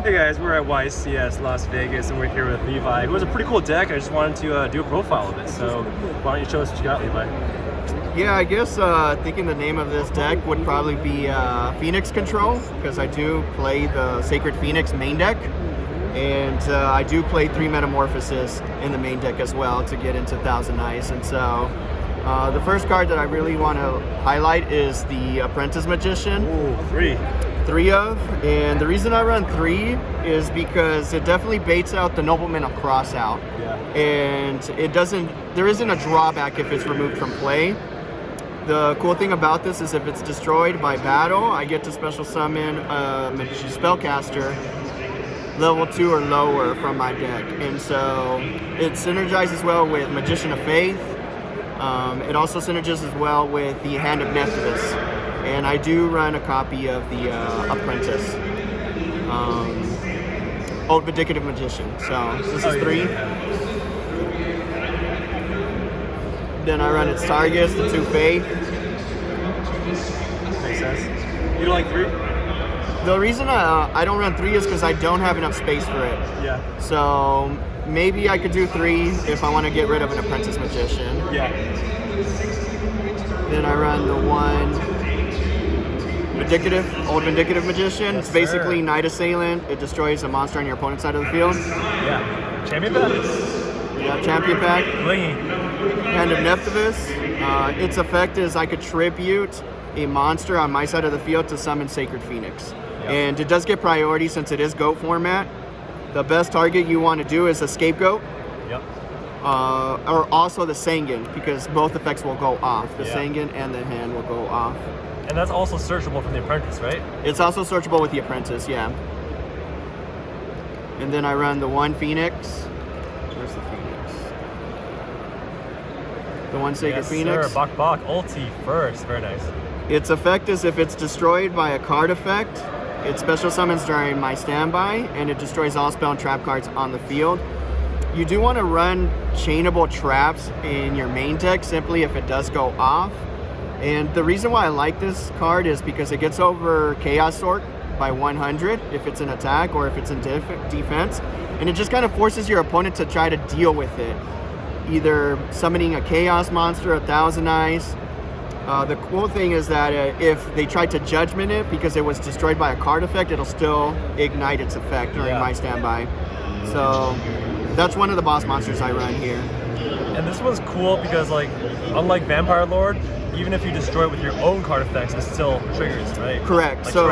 Hey guys, we're at YCS Las Vegas and we're here with Levi, who has a pretty cool deck. I just wanted to do a profile of it. So why don't you show us what you got, Levi? Yeah, I guess thinking the name of this deck would probably be Phoenix Control, because I do play the Sacred Phoenix main deck, and I do play 3 Metamorphosis in the main deck as well to get into Thousand Eyes. And so the first card that I really want to highlight is the Apprentice Magician. Ooh, 3. 3 of, and the reason I run 3 is because it definitely baits out the Nobleman of Crossout. Yeah. And there isn't a drawback if it's removed from play. The cool thing about this is if it's destroyed by battle, I get to special summon a spellcaster level 2 or lower from my deck. And so it synergizes well with Magician of Faith. It also synergizes well with the Hand of Nephthys. And I do run a copy of the Apprentice, Old Vindicative Magician. So this is 3. Then I run its targets, the 2 Faith. Makes sense. You don't like 3? The reason I don't run 3 is because I don't have enough space for it. Yeah. So maybe I could do 3 if I want to get rid of an Apprentice Magician. Yeah. Then I run the 1 Old Vindicative Magician. Yes, it's basically sir. Night Assailant. It destroys a monster on your opponent's side of the field. Yeah. Champion pack? Yeah, Champion pack. Blingy. Hand of Nephthys. Its effect is I could tribute a monster on my side of the field to summon Sacred Phoenix. Yep. And it does get priority since it is GOAT format. The best target you want to do is a Scapegoat. Yep. Or also the Sanguine, because both effects will go off. The Yeah. Sanguine and the hand will go off. And that's also searchable from the Apprentice, right? It's also searchable with the Apprentice, yeah. And then I run the 1 Phoenix. Where's the Phoenix? The 1 Sacred Yes, Phoenix. sir. Bak ulti first. Very nice. Its effect is if it's destroyed by a card effect, it special summons during my standby, and it destroys all spell and trap cards on the field. You do want to run chainable traps in your main deck simply if it does go off. And the reason why I like this card is because it gets over Chaos Sork by 100 if it's an attack or if it's in defense. And it just kind of forces your opponent to try to deal with it. Either summoning a Chaos monster, a Thousand Eyes. The cool thing is that if they try to Judgment it because it was destroyed by a card effect, it'll still ignite its effect during my standby. So that's one of the boss monsters I run here. And this one's cool because, like, unlike Vampire Lord, even if you destroy it with your own card effects, it still triggers, right? Correct. Like so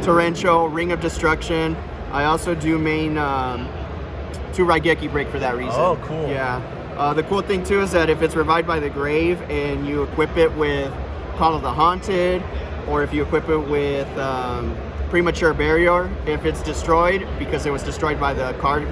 Torrential. Ring of Destruction. I also do main 2 Raigeki Break for that reason. Oh, cool. Yeah. The cool thing too is that if it's revived by the grave and you equip it with Call of the Haunted, or if you equip it with Premature Barrier, if it's destroyed because it was destroyed by the card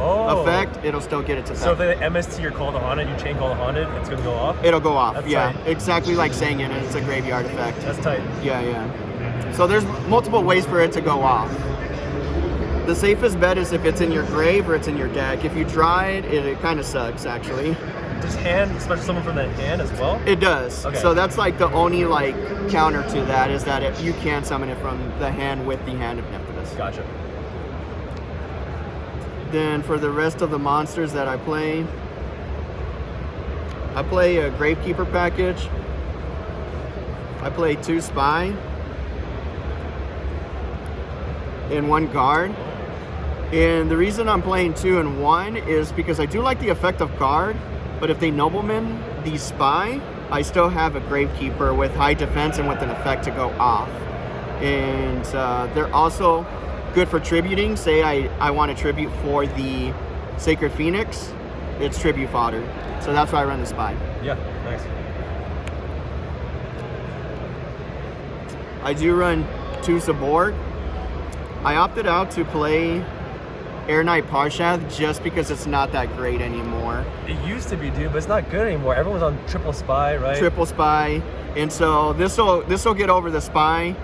effect, it'll still get its effect. So if they MST or Call the Haunted, you chain Call the Haunted, it's gonna go off? It'll go off. That's yeah. tight. Exactly like Sanguine, and it's a graveyard effect. That's tight. Yeah, yeah. So there's multiple ways for it to go off. The safest bet is if it's in your grave or it's in your deck. If you draw it, it kind of sucks, actually. Does hand special summon from that hand as well? It does. Okay. So that's like the only counter to that is that you can summon it from the hand with the Hand of Nephthys. Gotcha. Then for the rest of the monsters that I play a Gravekeeper package. I play 2 Spy and 1 Guard. And the reason I'm playing 2 and 1 is because I do like the effect of Guard, but if they Nobleman the Spy, I still have a Gravekeeper with high defense and with an effect to go off. And they're also good for tributing. Say I want to tribute for the Sacred Phoenix, it's tribute fodder. So that's why I run the Spy. Yeah, nice. I do run 2 Saborg. I opted out to play Air Knight Parshath just because it's not that great anymore. It used to be, dude, but it's not good anymore. Everyone's on triple Spy, right? Triple Spy. And so this will get over the Spy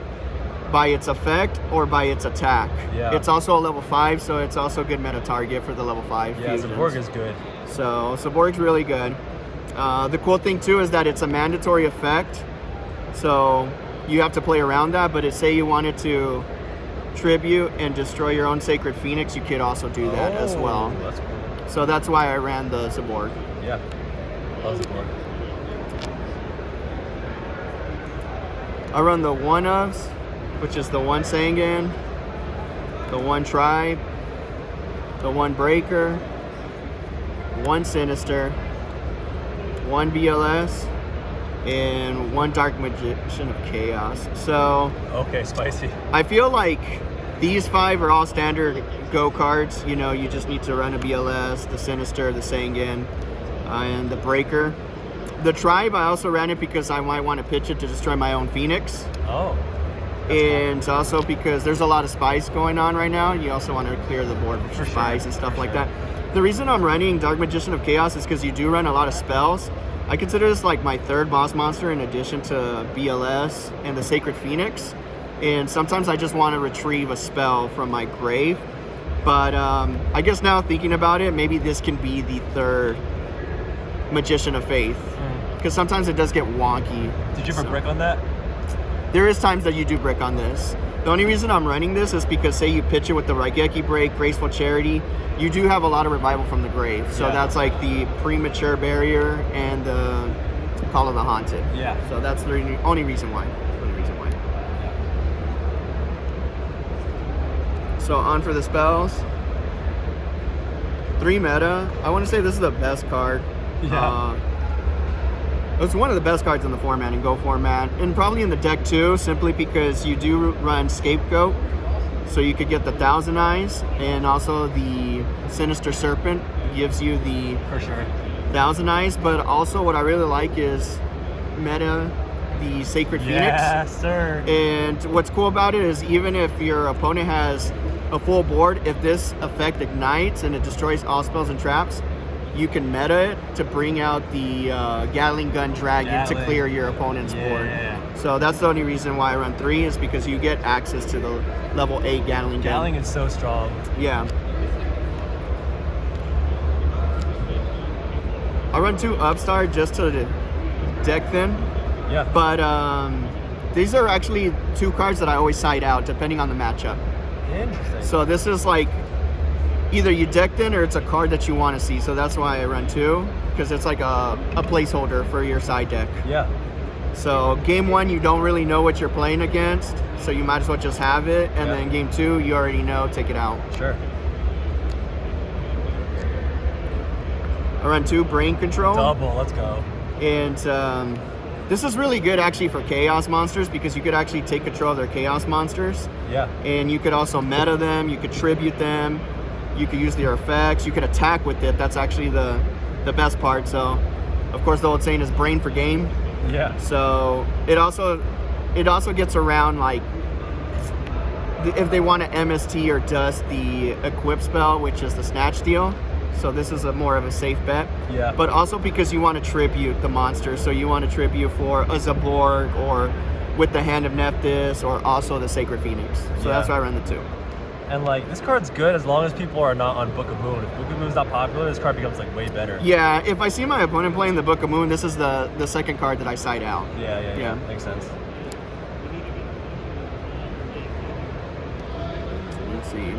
by its effect or by its attack. Yeah. It's also a level 5, so it's also a good meta target for the level 5 Yeah, fusions. Zaborg is good. So Saborg's really good. The cool thing too is that it's a mandatory effect. So you have to play around that, but say you wanted to tribute, and destroy your own Sacred Phoenix, you could also do that as well. That's cool. So that's why I ran the Zabord. Yeah. Love Zabord. I run the 1-ofs, which is the 1 Sangan, the 1 Tribe, the 1 Breaker, 1 Sinister, 1 BLS, and 1 Dark Magician of Chaos. So Okay, spicy. I feel like these 5 are all standard go cards. You know, you just need to run a BLS, the Sinister, the Sangan, and the Breaker. The Tribe, I also ran it because I might want to pitch it to destroy my own Phoenix. Oh. And also because there's a lot of spice going on right now. You also want to clear the board for For spice sure, and stuff for like sure. that. The reason I'm running Dark Magician of Chaos is because you do run a lot of spells. I consider this like my 3rd boss monster in addition to BLS and the Sacred Phoenix. And sometimes I just want to retrieve a spell from my grave. But I guess now thinking about it, maybe this can be the 3rd Magician of Faith. Because sometimes it does get wonky. Did you ever brick on that? There is times that you do brick on this. The only reason I'm running this is because say you pitch it with the Raigeki break, Graceful Charity, you do have a lot of revival from the grave. So Yeah. that's like the Premature Barrier and the Call of the Haunted. Yeah. So that's the only reason why. So on for the spells. 3 meta. I want to say this is the best card. Yeah. It's one of the best cards in the format, in Go format, and probably in the deck too, simply because you do run Scapegoat, so you could get the Thousand Eyes, and also the Sinister Serpent gives you the For sure. Thousand Eyes, but also what I really like is meta the Sacred Phoenix. Yes, sir. And what's cool about it is even if your opponent has a full board, if this effect ignites and it destroys all spells and traps, you can meta it to bring out the Gatling Gun Dragon to clear your opponent's board. So that's the only reason why I run 3 is because you get access to the level 8 Gatling Gun. Gatling is so strong. Yeah. I run 2 Upstart just to deck them. Yeah. But these are actually 2 cards that I always side out depending on the matchup. Interesting. So this is like either you decked in or it's a card that you want to see. So that's why I run 2, because it's like a placeholder for your side deck. Yeah. So game 1, you don't really know what you're playing against, so you might as well just have it. And then game 2, you already know, take it out. Sure. I run 2 Brain Control. Double, let's go. And this is really good actually for Chaos monsters because you could actually take control of their Chaos monsters. Yeah. And you could also meta them, you could tribute them, you could use their effects, you could attack with it. That's actually the best part. So, of course, the old saying is brain for game. Yeah. So it also gets around like if they want to MST or dust the equip spell, which is the Snatch Steal. So this is more of a safe bet. Yeah. But also because you want to tribute the monster. So you want to tribute for a Zaborg or with the Hand of Nephthys or also the Sacred Phoenix. So that's why I run the 2. And like this card's good as long as people are not on Book of Moon. If Book of Moon's not popular, this card becomes like way better. Yeah, if I see my opponent playing the Book of Moon, this is the second card that I side out. Yeah. Makes sense. Let's see.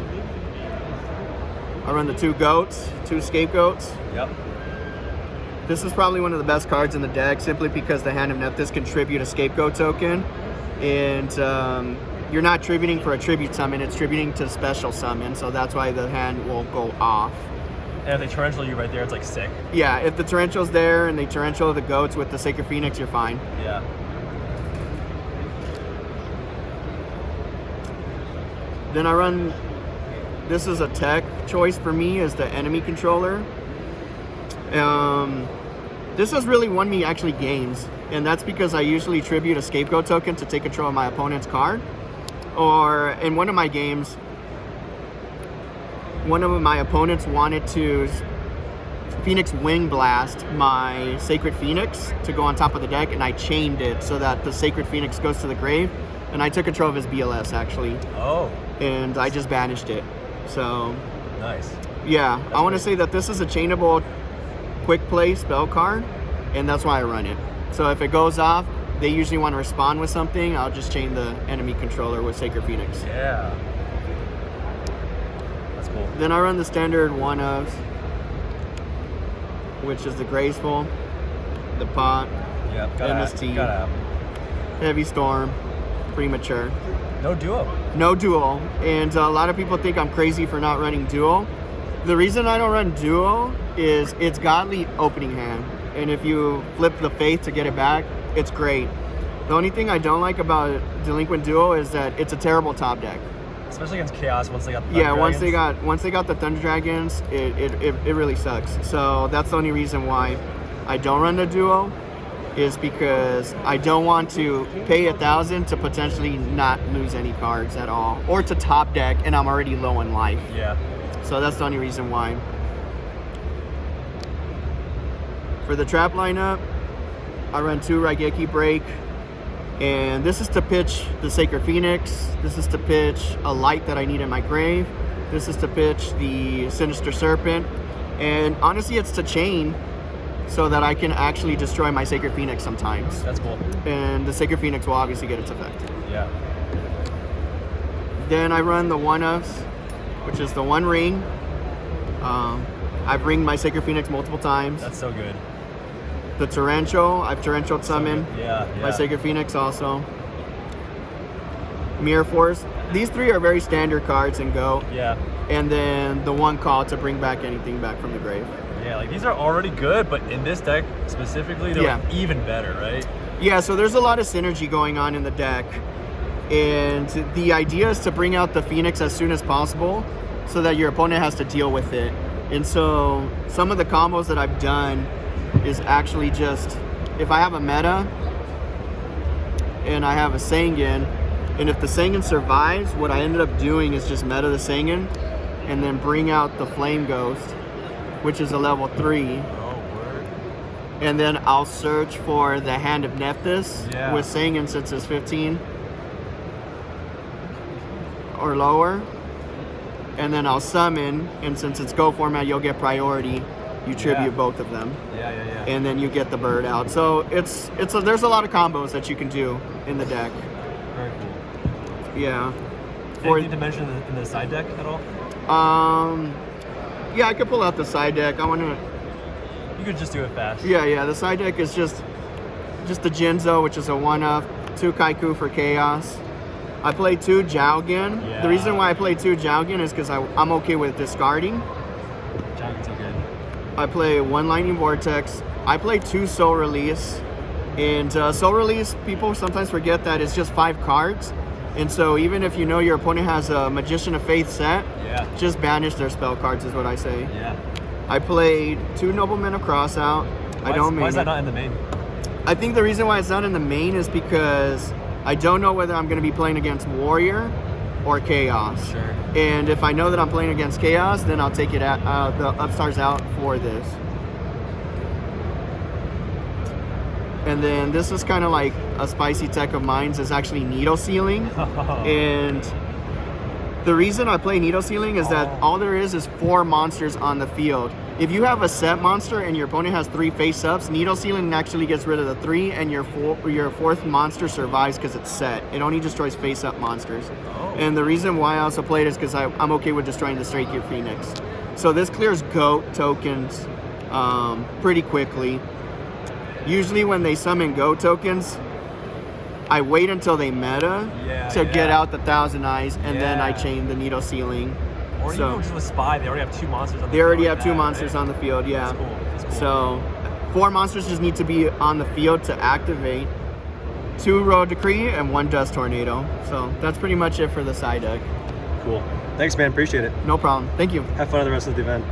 I run the 2 Goats, 2 Scapegoats. Yep. This is probably one of the best cards in the deck simply because the Hand of Nephthys can tribute a Scapegoat token. And you're not tributing for a tribute summon, it's tributing to special summon, so that's why the hand will go off. And if they torrential you right there, it's like sick. Yeah, if the Torrential's there and they Torrential the Goats with the Sacred Phoenix, you're fine. Yeah. Then I run, this is a tech choice for me, is the Enemy Controller. This has really won me actually games, and that's because I usually tribute a Scapegoat token to take control of my opponent's card. Or in one of my games, one of my opponents wanted to Phoenix Wing Blast my Sacred Phoenix to go on top of the deck, and I chained it so that the Sacred Phoenix goes to the grave, and I took control of his BLS actually. Oh. And I just banished it. So Nice. yeah, I want to say that this is a chainable quick play spell card, and that's why I run it. So if it goes off, they usually want to respond with something, I'll just chain the Enemy Controller with Sacred Phoenix. Yeah. cool. Then I run the standard one-ofs, which is the Graceful, the Pot, Yeah, MST, gotta have. Heavy Storm, Premature. No duo. No dual, and a lot of people think I'm crazy for not running dual. The reason I don't run dual is it's godly opening hand, and if you flip the faith to get it back, it's great. The only thing I don't like about Delinquent Duo is that it's a terrible top deck. Especially against Chaos once they got the Yeah, Thunder once they got the Thunder Dragons, it really sucks. So that's the only reason why I don't run the duo, is because I don't want to pay $1,000 to potentially not lose any cards at all, or to top deck and I'm already low in life. Yeah. So that's the only reason why. For the trap lineup, I run 2 Raigeki Break, and this is to pitch the Sacred Phoenix. This is to pitch a light that I need in my grave. This is to pitch the Sinister Serpent, and honestly, it's to chain so that I can actually destroy my Sacred Phoenix sometimes. That's cool. And the Sacred Phoenix will obviously get its effect. Yeah. Then I run the one-ofs, which is the one ring. I've ringed my Sacred Phoenix multiple times. That's so good. The Torrential, I've Torrential summoned. Yeah, yeah. My Sacred Phoenix also. Mirror Force. These 3 are very standard cards in Go. Yeah. And then the one call to bring back anything back from the grave. Yeah, like these are already good, but in this deck specifically, they're like even better, right? Yeah, so there's a lot of synergy going on in the deck. And the idea is to bring out the Phoenix as soon as possible so that your opponent has to deal with it. And so some of the combos that I've done is actually just, if I have a meta and I have a Sangan, and if the Sangan survives, what I ended up doing is just meta the Sangan and then bring out the Flame Ghost, which is a level 3. Oh, word. And then I'll search for the Hand of Nephthys with Sangan since it's 15 or lower. And then I'll summon, and since it's Go format, you'll get priority. You tribute both of them. Yeah. And then you get the bird out. So there's a lot of combos that you can do in the deck. Very cool. Yeah. Anything to mention in the side deck at all? Yeah, I could pull out the side deck. You could just do it fast. Yeah. The side deck is just the Jinzo, which is a 1-up, 2 Kaiku for Chaos. I play 2 Jowgen. Yeah. The reason why I play 2 Jowgen is because I'm okay with discarding. Jowgen's so good. I play 1 Lightning Vortex. I play 2 Soul Release. And Soul Release, people sometimes forget that it's just 5 cards. And so even if you know your opponent has a Magician of Faith set, just banish their spell cards is what I say. Yeah. I played 2 Noblemen of Crossout. Why is that not in the main? I think the reason why it's not in the main is because I don't know whether I'm going to be playing against Warrior or Chaos. Sure. And if I know that I'm playing against Chaos, then I'll take it the Upstars out for this. And then this is kind of like a spicy tech of mine, is actually Needle Sealing. And the reason I play Needle Sealing is that all there is 4 monsters on the field. If you have a set monster and your opponent has 3 face-ups, Needle Sealing actually gets rid of the 3, and your 4th monster survives because it's set. It only destroys face-up monsters. And the reason why I also play it is because I'm okay with destroying the Straight Gear Phoenix. So this clears GOAT tokens pretty quickly. Usually when they summon GOAT tokens, I wait until they meta to get out the Thousand Eyes, and then I chain the Needle Sealing. Or even just with Spy, they already have 2 monsters on the field. They already have 2 monsters on the field, yeah. That's cool. So 4 monsters just need to be on the field to activate. 2 Road Decree and 1 Dust Tornado. So that's pretty much it for the side deck. Cool. Thanks, man. Appreciate it. No problem. Thank you. Have fun at the rest of the event.